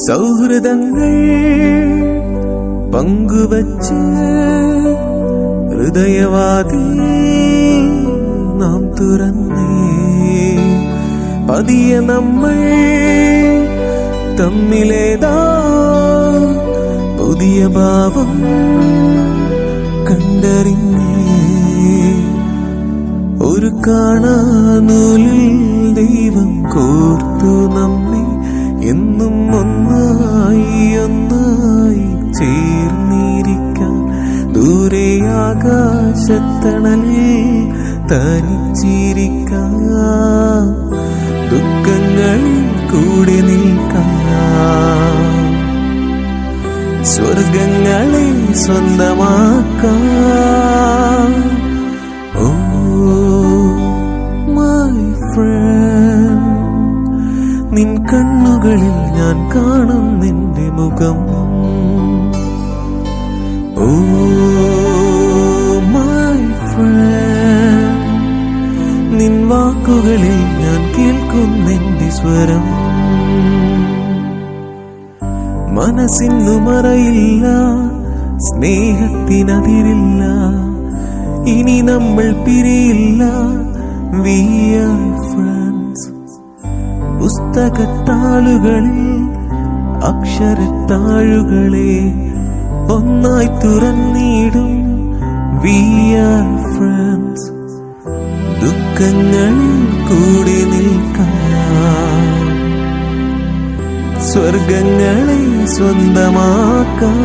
സൗഹൃദങ്ങൾ പങ്കുവച്ച് ഹൃദയവാതി നാം തുറന്നേ പതിയെ നമ്മൾ തമ്മിലേതാ പുതിയ ഭാവം കണ്ടറിഞ്ഞേ ഒരു കാണാനൂലിൽ ദൈവം കോർത്തു നമ്മെ എന്നും ഒന്നായി ഒന്നായി ചേർന്നിരിക്കാൻ ദൂരെ ആകാശത്തണലിൽ തനിച്ചിരിക്കാൻ ദുഃഖങ്ങൾ കൂടെ നിൽക്കാൻ സ്വർഗങ്ങളെ സ്വന്തമാക്കാൻ ഓ മൈ ഫ്രണ്ട് നിൻ കണ്ണുകളിൽ ഞാൻ കാണും നിന്റെ മുഖം ഓ മൈ ഫ്രണ്ട് നിൻ വാക്കുകളിൽ ഞാൻ കേൾക്കും നിന്റെ സ്വരം മനസ്സിന്നു മറയില്ല സ്നേഹത്തിനതിരില്ല ഇനി നമ്മൾ പിരിയില്ല we are friends പുസ്തകത്താളുകളിൽ അക്ഷരത്താഴുകളെ ഒന്നായി തുറന്നിടും we are friends ദുഃഖങ്ങളിൽ കൂടെ നിൽക്കാൻ സ്വർഗങ്ങളെ സ്വന്തമാക്കാൻ